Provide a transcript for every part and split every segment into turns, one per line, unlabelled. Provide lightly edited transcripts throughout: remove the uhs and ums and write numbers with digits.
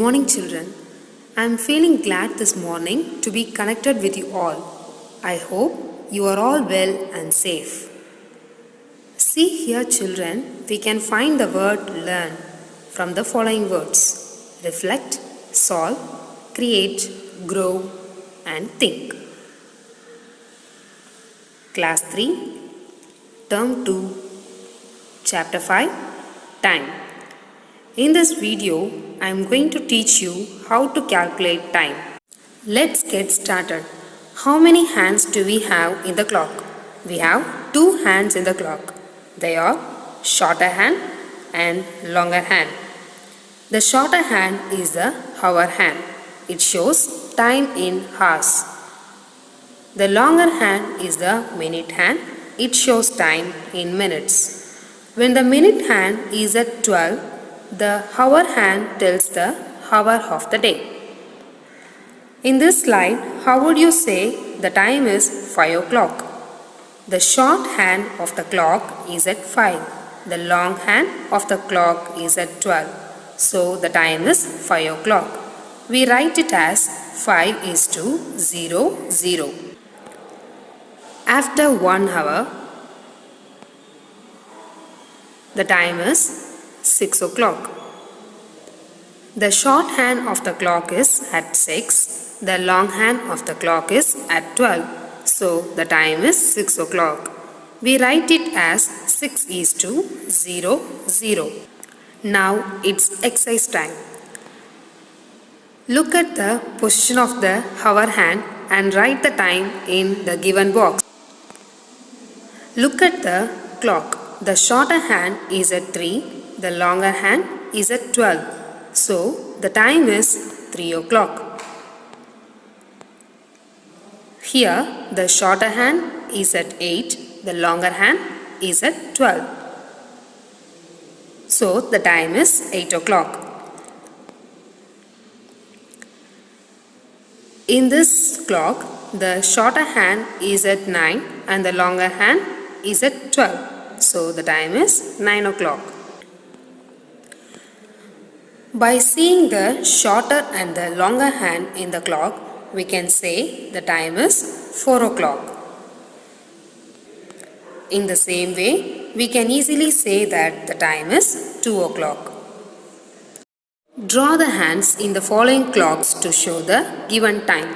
morning, children. I am feeling glad this morning to be connected with you all. I hope you are all well and safe. See here, children, we can find the word learn from the following words: reflect, solve, create, grow, and think. Class 3, Term 2, Chapter 5, Time. In this video, I am going to teach you how to calculate time. Let's get started. How many hands do we have in the clock? We have 2 hands in the clock. They are shorter hand and longer hand. The shorter hand is the hour hand. It shows time in hours. The longer hand is the minute hand. It shows time in minutes. When the minute hand is at 12, the hour hand tells the hour of the day. In this slide, how would you say the time is 5 o'clock? The short hand of the clock is at 5. The long hand of the clock is at 12. So the time is 5 o'clock. We write it as 5:00. After 1 hour, the time is 6 o'clock. The short hand of the clock is at 6. The long hand of the clock is at 12. So the time is 6 o'clock. We write it as 6:00. Now it's exercise time. Look at the position of the hour hand and write the time in the given box. Look at the clock. The shorter hand is at 3. The longer hand is at 12. So the time is 3 o'clock. Here the shorter hand is at 8. The longer hand is at 12. So the time is 8 o'clock. In this clock, the shorter hand is at 9 and the longer hand is at 12. So the time is 9 o'clock. By seeing the shorter and the longer hand in the clock, we can say the time is 4 o'clock. In the same way, we can easily say that the time is 2 o'clock. Draw the hands in the following clocks to show the given time.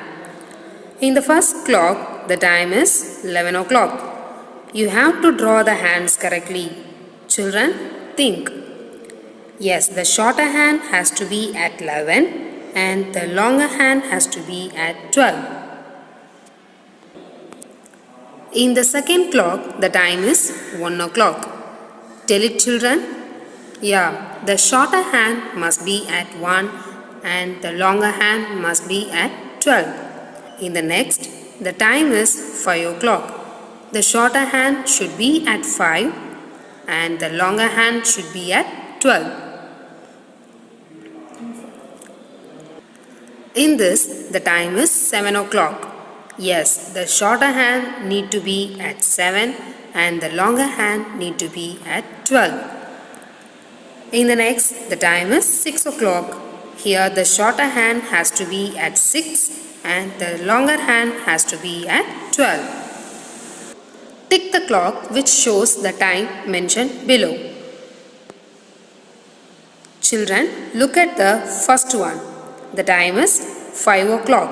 In the first clock, the time is 11 o'clock. You have to draw the hands correctly. Children, think. Yes, the shorter hand has to be at 11 and the longer hand has to be at 12. In the second clock, the time is 1 o'clock. Tell it, children. Yeah, the shorter hand must be at 1 and the longer hand must be at 12. In the next, the time is 5 o'clock. The shorter hand should be at 5 and the longer hand should be at 12. In this, the time is 7 o'clock. Yes, the shorter hand need to be at 7 and the longer hand need to be at 12. In the next, the time is 6 o'clock. Here the shorter hand has to be at 6 and the longer hand has to be at 12. Tick the clock which shows the time mentioned below. Children, look at the first one. The time is 5 o'clock.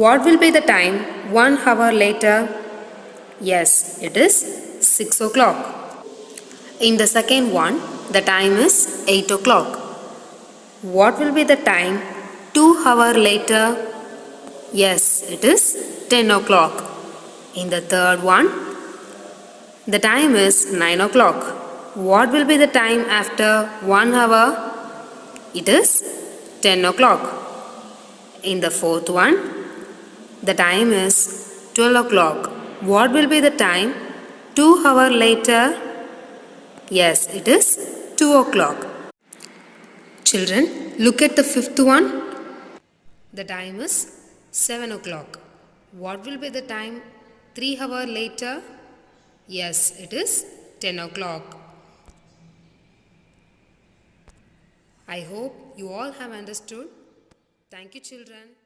What will be the time 1 hour later? Yes, it is 6 o'clock. In the second one, the time is 8 o'clock. What will be the time 2 hours later? Yes, it is 10 o'clock. In the third one, the time is 9 o'clock. What will be the time after 1 hour? It is 10 o'clock. In the fourth one, the time is 12 o'clock. What will be the time 2 hours later? Yes, it is 2 o'clock. Children, look at the fifth one. The time is 7 o'clock. What will be the time 3 hours later? Yes, it is 10 o'clock. I hope you all have understood. Thank you, children.